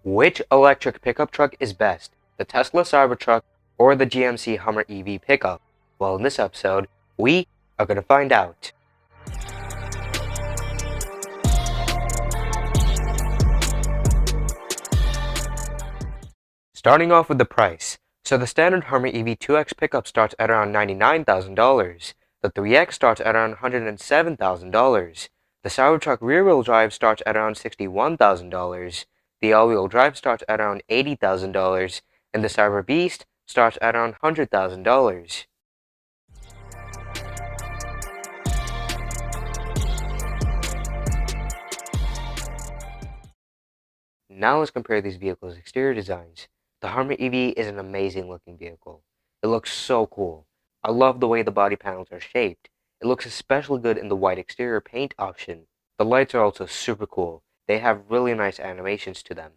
Which electric pickup truck is best, the Tesla Cybertruck or the GMC Hummer EV pickup? Well, in this episode, we are going to find out. Starting off with the price. So the standard Hummer EV 2X pickup starts at around $99,000. The 3X starts at around $107,000. The Cybertruck rear-wheel drive starts at around $61,000. The all-wheel drive starts at around $80,000. And the Cyber Beast starts at around $100,000. Now let's compare these vehicles' exterior designs. The Hummer EV is an amazing looking vehicle. It looks so cool. I love the way the body panels are shaped. It looks especially good in the white exterior paint option. The lights are also super cool. They have really nice animations to them.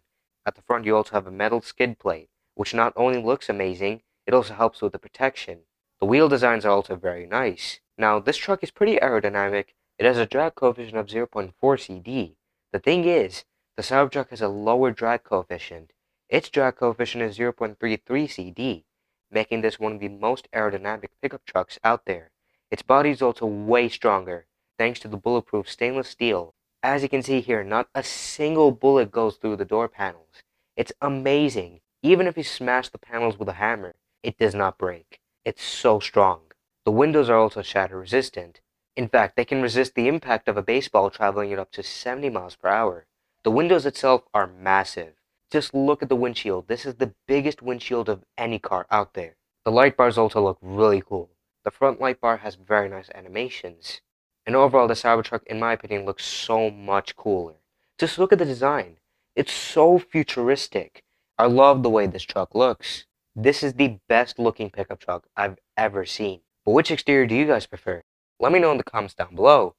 At the front you also have a metal skid plate, which not only looks amazing, it also helps with the protection. The wheel designs are also very nice. Now this truck is pretty aerodynamic. It has a drag coefficient of 0.4 CD. The thing is, the Cybertruck has a lower drag coefficient. Its drag coefficient is 0.33 CD, making this one of the most aerodynamic pickup trucks out there. Its body is also way stronger, thanks to the bulletproof stainless steel. As you can see here, not a single bullet goes through the door panels. It's amazing. Even if you smash the panels with a hammer, it does not break. It's so strong. The windows are also shatter resistant. In fact, they can resist the impact of a baseball traveling at up to 70 miles per hour. The windows itself are massive. Just look at the windshield. This is the biggest windshield of any car out there. The light bars also look really cool. The front light bar has very nice animations. And overall, the Cybertruck, in my opinion, looks so much cooler. Just look at the design. It's so futuristic. I love the way this truck looks. This is the best looking pickup truck I've ever seen. But which exterior do you guys prefer? Let me know in the comments down below.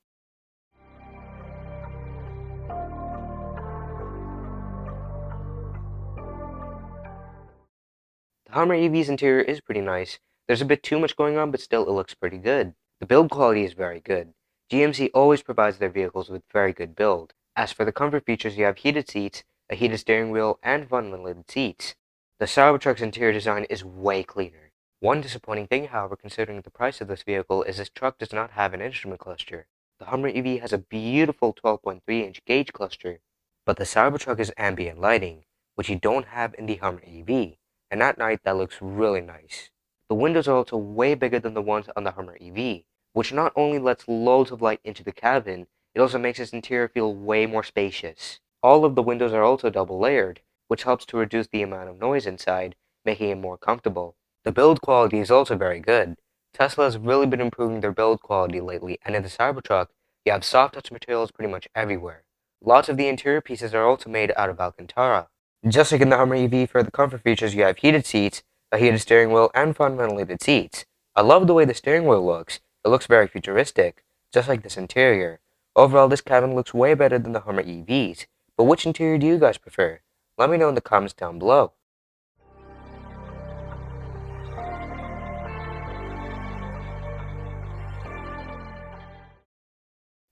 The Hummer EV's interior is pretty nice. There's a bit too much going on, but still it looks pretty good. The build quality is very good. GMC always provides their vehicles with very good build. As for the comfort features, you have heated seats, a heated steering wheel, and ventilated seats. The Cybertruck's interior design is way cleaner. One disappointing thing, however, considering the price of this vehicle, is this truck does not have an instrument cluster. The Hummer EV has a beautiful 12.3-inch gauge cluster, but the Cybertruck is ambient lighting, which you don't have in the Hummer EV. And at night that looks really nice. The windows are also way bigger than the ones on the Hummer EV, which not only lets loads of light into the cabin, it also makes its interior feel way more spacious. All of the windows are also double layered, which helps to reduce the amount of noise inside, making it more comfortable. The build quality is also very good. Tesla has really been improving their build quality lately, and in the Cybertruck, you have soft touch materials pretty much everywhere. Lots of the interior pieces are also made out of Alcantara. Just like in the Hummer EV, for the comfort features, you have heated seats, a heated steering wheel, and front ventilated seats. I love the way the steering wheel looks. It looks very futuristic, just like this interior. Overall, this cabin looks way better than the Hummer EVs. But which interior do you guys prefer? Let me know in the comments down below.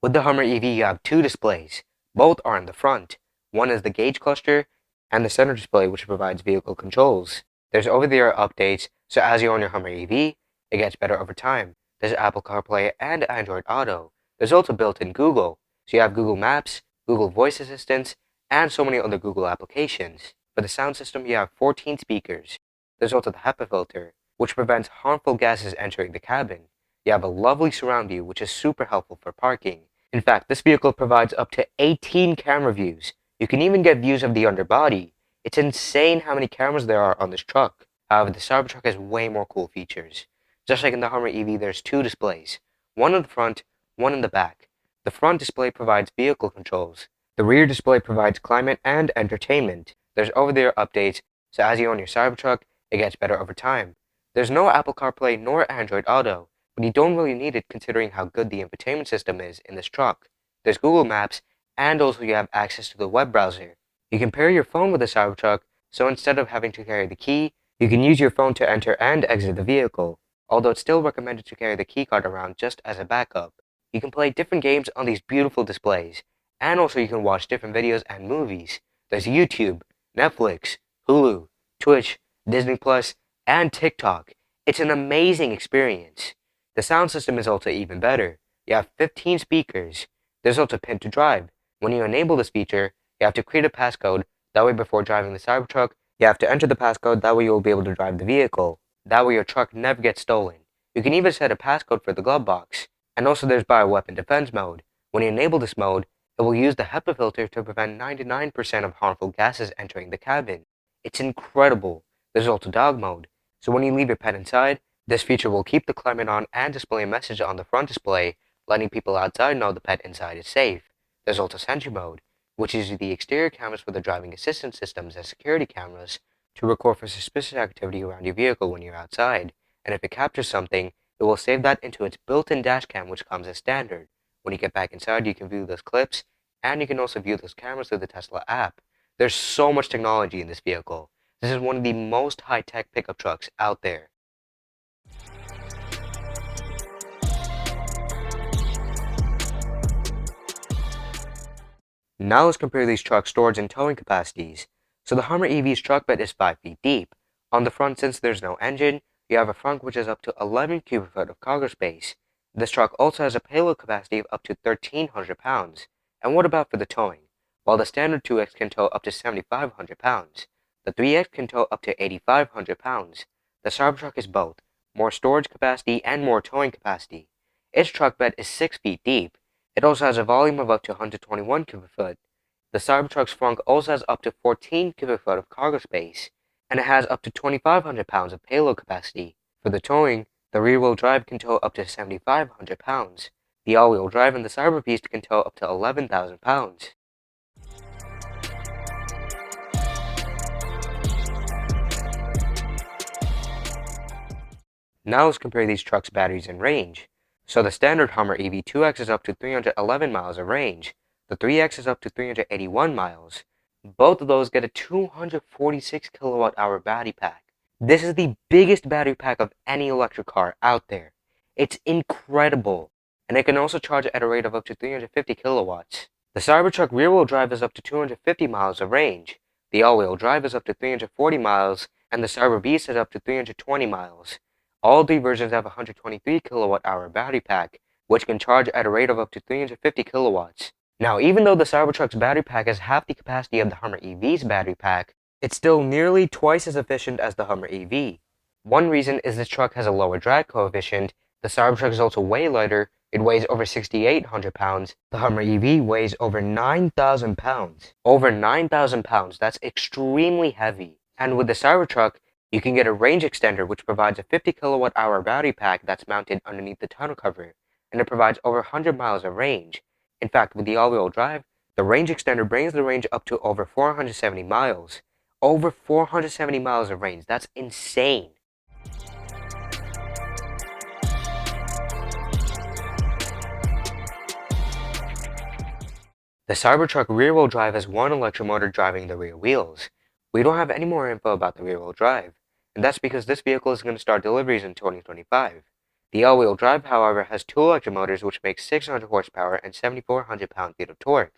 With the Hummer EV, you have two displays. Both are in the front. One is the gauge cluster, and the center display, which provides vehicle controls. There's over-the-air updates, so as you own your Hummer EV, it gets better over time. There's Apple CarPlay and Android Auto. There's also built-in Google, so you have Google Maps, Google Voice Assistants, and so many other Google applications. For the sound system, you have 14 speakers. There's also the HEPA filter, which prevents harmful gases entering the cabin. You have a lovely surround view, which is super helpful for parking. In fact, this vehicle provides up to 18 camera views. You can even get views of the underbody. It's insane how many cameras there are on this truck. However, the Cybertruck has way more cool features. Just like in the Hummer EV, there's two displays. One in the front, one in the back. The front display provides vehicle controls. The rear display provides climate and entertainment. There's over-the-air updates, so as you own your Cybertruck, it gets better over time. There's no Apple CarPlay nor Android Auto, but you don't really need it considering how good the infotainment system is in this truck. There's Google Maps, and also you have access to the web browser. You can pair your phone with the Cybertruck, so instead of having to carry the key, you can use your phone to enter and exit the vehicle, although it's still recommended to carry the keycard around just as a backup. You can play different games on these beautiful displays, and also you can watch different videos and movies. There's YouTube, Netflix, Hulu, Twitch, Disney Plus, and TikTok. It's an amazing experience. The sound system is also even better. You have 15 speakers. There's also pin to drive. When you enable this feature, you have to create a passcode. That way before driving the Cybertruck, you have to enter the passcode. That way you will be able to drive the vehicle. That way your truck never gets stolen. You can even set a passcode for the glove box. And also there's bioweapon defense mode. When you enable this mode, it will use the HEPA filter to prevent 99% of harmful gases entering the cabin. It's incredible. There's also dog mode. So when you leave your pet inside, this feature will keep the climate on and display a message on the front display, letting people outside know the pet inside is safe. There's also sentry mode, which uses the exterior cameras for the driving assistance systems as security cameras to record for suspicious activity around your vehicle when you're outside. And if it captures something, it will save that into its built-in dash cam, which comes as standard. When you get back inside, you can view those clips, and you can also view those cameras through the Tesla app. There's so much technology in this vehicle. This is one of the most high-tech pickup trucks out there. Now let's compare these trucks' storage and towing capacities. So the Hummer EV's truck bed is 5 feet deep. On the front, since there's no engine, you have a front which is up to 11 cubic foot of cargo space. This truck also has a payload capacity of up to 1,300 pounds. And what about for the towing? While the standard 2X can tow up to 7,500 pounds, the 3X can tow up to 8,500 pounds. The Cybertruck is both, more storage capacity and more towing capacity. Its truck bed is 6 feet deep. It also has a volume of up to 121 cubic foot. The Cybertruck's front also has up to 14 cubic foot of cargo space, and it has up to 2,500 pounds of payload capacity. For the towing, the rear-wheel drive can tow up to 7,500 pounds. The all-wheel drive in the Cyberbeast can tow up to 11,000 pounds. Now let's compare these trucks' batteries and range. So the standard Hummer EV 2X is up to 311 miles of range. The 3X is up to 381 miles. Both of those get a 246 kilowatt hour battery pack. This is the biggest battery pack of any electric car out there. It's incredible. And it can also charge at a rate of up to 350 kilowatts. The Cybertruck rear-wheel drive is up to 250 miles of range. The all-wheel drive is up to 340 miles, and the Cyberbeast is up to 320 miles. All three versions have a 123 kilowatt hour battery pack, which can charge at a rate of up to 350 kilowatts. Now, even though the Cybertruck's battery pack is half the capacity of the Hummer EV's battery pack, it's still nearly twice as efficient as the Hummer EV. One reason is this truck has a lower drag coefficient. The Cybertruck is also way lighter. It weighs over 6,800 pounds. The Hummer EV weighs over 9,000 pounds. Over 9,000 pounds, that's extremely heavy. And with the Cybertruck, you can get a range extender which provides a 50 kilowatt hour battery pack that's mounted underneath the tonneau cover, and it provides over 100 miles of range. In fact, with the all-wheel drive, the range extender brings the range up to over 470 miles. Over 470 miles of range, that's insane. The Cybertruck rear-wheel drive has one electric motor driving the rear wheels. We don't have any more info about the rear-wheel drive, and that's because this vehicle is going to start deliveries in 2025. The all-wheel drive, however, has two electric motors which make 600 horsepower and 7,400 pound-feet of torque.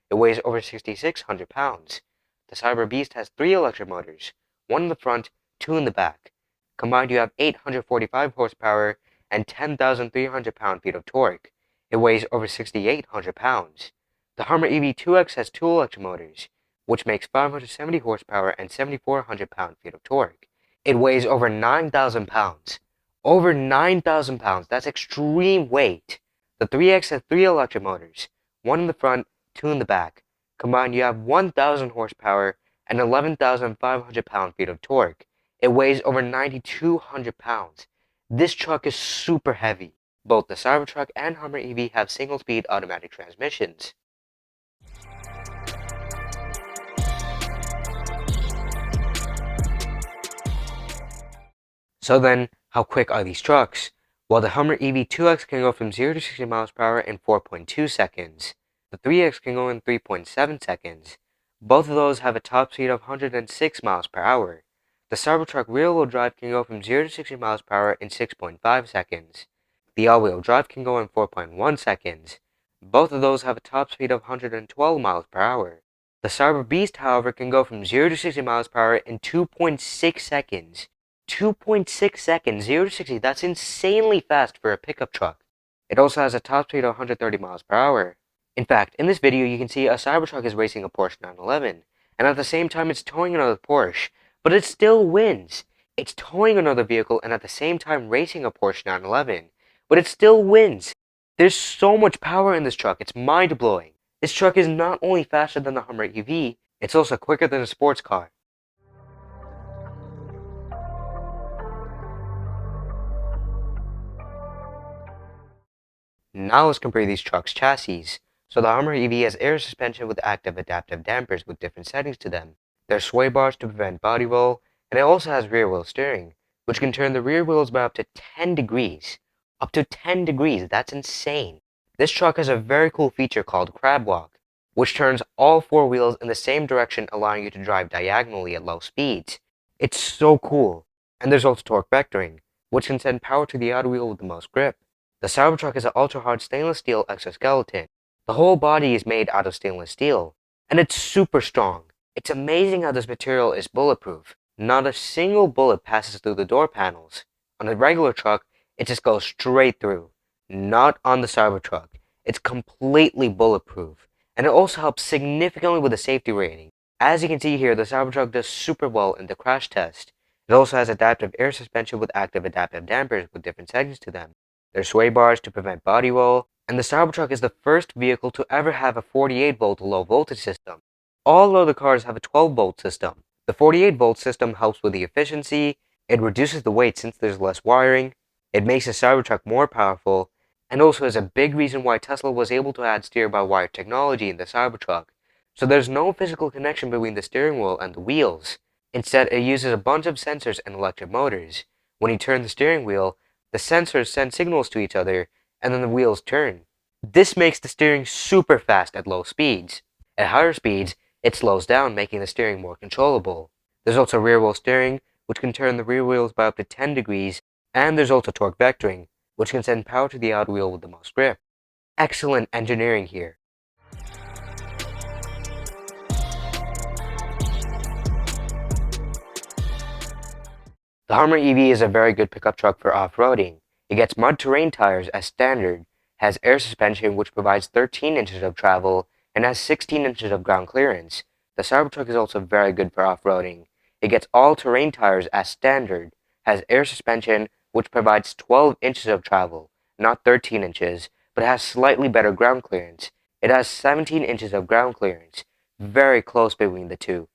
It weighs over 6,600 pounds. The Cyberbeast has three electric motors, one in the front, two in the back. Combined, you have 845 horsepower and 10,300 pound-feet of torque. It weighs over 6,800 pounds. The Hummer EV 2X has two electric motors, which makes 570 horsepower and 7,400 pound-feet of torque. It weighs over 9,000 pounds. Over 9,000 pounds, that's extreme weight. The 3X has three electric motors, one in the front, two in the back. Combined, you have 1,000 horsepower and 11,500 pound-feet of torque. It weighs over 9,200 pounds. This truck is super heavy. Both the Cybertruck and Hummer EV have single-speed automatic transmissions. So then, how quick are these trucks? Well, the Hummer EV 2X can go from 0 to 60 miles per hour in 4.2 seconds. The 3X can go in 3.7 seconds. Both of those have a top speed of 106 miles per hour. The Cybertruck rear-wheel drive can go from 0 to 60 miles per hour in 6.5 seconds. The all-wheel drive can go in 4.1 seconds. Both of those have a top speed of 112 miles per hour. The Cyber Beast, however, can go from 0 to 60 miles per hour in 2.6 seconds. 2.6 seconds, 0 to 60, that's insanely fast for a pickup truck. It also has a top speed of 130 miles per hour. In fact, in this video you can see a Cybertruck is racing a Porsche 911, and at the same time it's towing another Porsche, but it still wins. It's towing another vehicle and at the same time racing a Porsche 911, but it still wins. There's so much power in this truck, it's mind-blowing. This truck is not only faster than the Hummer EV, it's also quicker than a sports car. Now let's compare these trucks' chassis. So the Hummer EV has air suspension with active adaptive dampers with different settings to them. There's sway bars to prevent body roll, and it also has rear wheel steering, which can turn the rear wheels by up to 10 degrees. Up to 10 degrees, that's insane. This truck has a very cool feature called crab walk, which turns all four wheels in the same direction, allowing you to drive diagonally at low speeds. It's so cool. And there's also torque vectoring, which can send power to the outer wheel with the most grip. The Cybertruck is an ultra-hard stainless steel exoskeleton. The whole body is made out of stainless steel, and it's super strong. It's amazing how this material is bulletproof. Not a single bullet passes through the door panels. On a regular truck, it just goes straight through. Not on the Cybertruck. It's completely bulletproof, and it also helps significantly with the safety rating. As you can see here, the Cybertruck does super well in the crash test. It also has adaptive air suspension with active adaptive dampers with different settings to them. There's sway bars to prevent body roll, and the Cybertruck is the first vehicle to ever have a 48-volt low voltage system. All other cars have a 12-volt system. The 48-volt system helps with the efficiency, it reduces the weight since there's less wiring, it makes the Cybertruck more powerful, and also is a big reason why Tesla was able to add steer-by-wire technology in the Cybertruck. So there's no physical connection between the steering wheel and the wheels. Instead, it uses a bunch of sensors and electric motors. When you turn the steering wheel, the sensors send signals to each other, and then the wheels turn. This makes the steering super fast at low speeds. At higher speeds, it slows down, making the steering more controllable. There's also rear wheel steering, which can turn the rear wheels by up to 10 degrees, and there's also torque vectoring, which can send power to the outer wheel with the most grip. Excellent engineering here. The Hummer EV is a very good pickup truck for off-roading. It gets mud terrain tires as standard, has air suspension which provides 13 inches of travel, and has 16 inches of ground clearance. The Cybertruck is also very good for off-roading. It gets all-terrain tires as standard, has air suspension which provides 12 inches of travel, not 13 inches, but has slightly better ground clearance. It has 17 inches of ground clearance, very close between the two.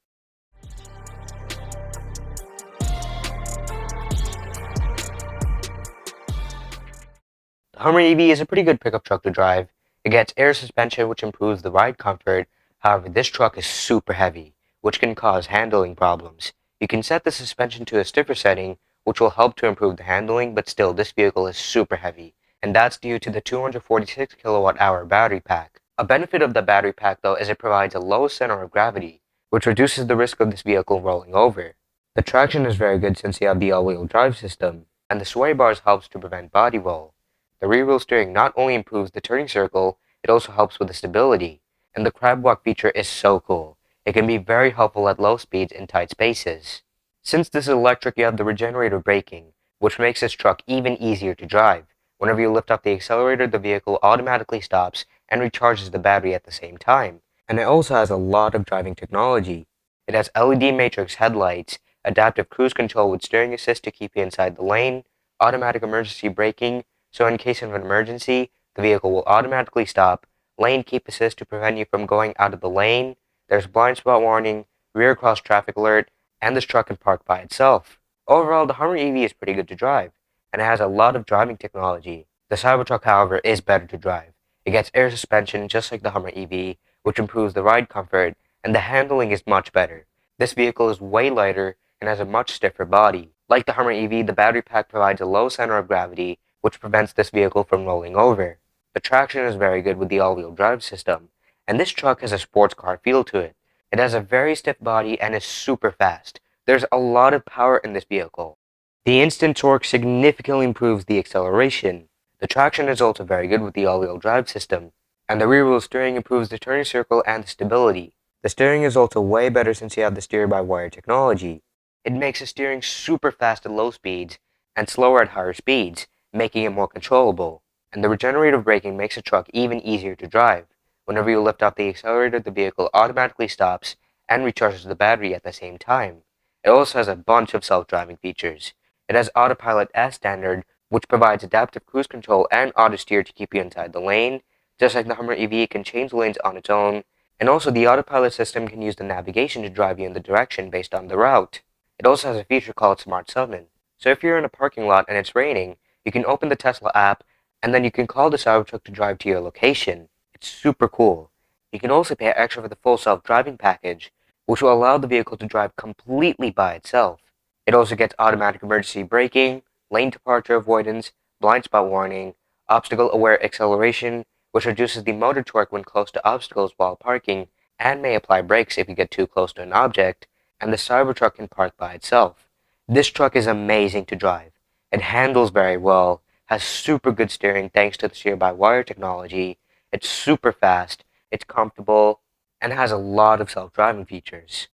The Hummer EV is a pretty good pickup truck to drive. It gets air suspension which improves the ride comfort. However, this truck is super heavy, which can cause handling problems. You can set the suspension to a stiffer setting, which will help to improve the handling, but still this vehicle is super heavy, and that's due to the 246 kilowatt hour battery pack. A benefit of the battery pack though is it provides a low center of gravity, which reduces the risk of this vehicle rolling over. The traction is very good since you have the all-wheel drive system, and the sway bars helps to prevent body roll. The rear wheel steering not only improves the turning circle, it also helps with the stability. And the crab walk feature is so cool. It can be very helpful at low speeds in tight spaces. Since this is electric, you have the regenerator braking, which makes this truck even easier to drive. Whenever you lift up the accelerator, the vehicle automatically stops and recharges the battery at the same time. And it also has a lot of driving technology. It has LED matrix headlights, adaptive cruise control with steering assist to keep you inside the lane, automatic emergency braking, so in case of an emergency, the vehicle will automatically stop, lane keep assist to prevent you from going out of the lane, there's blind spot warning, rear cross traffic alert, and this truck can park by itself. Overall, the Hummer EV is pretty good to drive, and it has a lot of driving technology. The Cybertruck, however, is better to drive. It gets air suspension just like the Hummer EV, which improves the ride comfort, and the handling is much better. This vehicle is way lighter and has a much stiffer body. Like the Hummer EV, the battery pack provides a low center of gravity, which prevents this vehicle from rolling over. The traction is very good with the all-wheel drive system, and this truck has a sports car feel to it. It has a very stiff body and is super fast. There's a lot of power in this vehicle. The instant torque significantly improves the acceleration. The traction is also very good with the all-wheel drive system, and the rear wheel steering improves the turning circle and the stability. The steering is also way better since you have the steer-by-wire technology. It makes the steering super fast at low speeds and slower at higher speeds, making it more controllable. And the regenerative braking makes the truck even easier to drive. Whenever you lift off the accelerator, the vehicle automatically stops and recharges the battery at the same time. It also has a bunch of self-driving features. It has autopilot as standard, which provides adaptive cruise control and auto steer to keep you inside the lane. Just like the Hummer EV, it can change lanes on its own, and also the autopilot system can use the navigation to drive you in the direction based on the route. It also has a feature called Smart Summon. So if you're in a parking lot and it's raining, you can open the Tesla app and then you can call the Cybertruck to drive to your location. It's super cool. You can also pay extra for the full self-driving package, which will allow the vehicle to drive completely by itself. It also gets automatic emergency braking, lane departure avoidance, blind spot warning, obstacle-aware acceleration, which reduces the motor torque when close to obstacles while parking, and may apply brakes if you get too close to an object, and the Cybertruck can park by itself. This truck is amazing to drive. It handles very well, has super good steering thanks to the steer-by-wire technology, it's super fast, it's comfortable, and has a lot of self-driving features.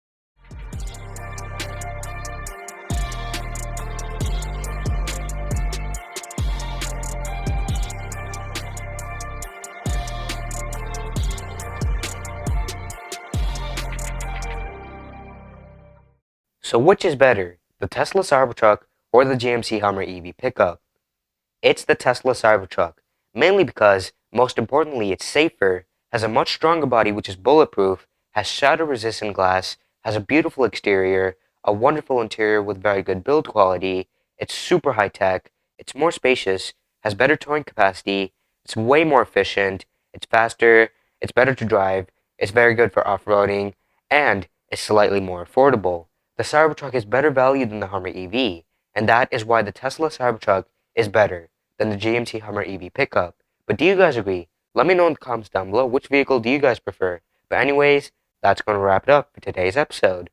So which is better, the Tesla Cybertruck or the GMC Hummer EV pickup? It's the Tesla Cybertruck, mainly because, most importantly, it's safer, has a much stronger body which is bulletproof, has shatter-resistant glass, has a beautiful exterior, a wonderful interior with very good build quality, it's super high-tech, it's more spacious, has better towing capacity, it's way more efficient, it's faster, it's better to drive, it's very good for off-roading, and it's slightly more affordable. The Cybertruck is better value than the Hummer EV, and that is why the Tesla Cybertruck is better than the GMC Hummer EV pickup. But do you guys agree? Let me know in the comments down below which vehicle do you guys prefer. But anyways, that's going to wrap it up for today's episode.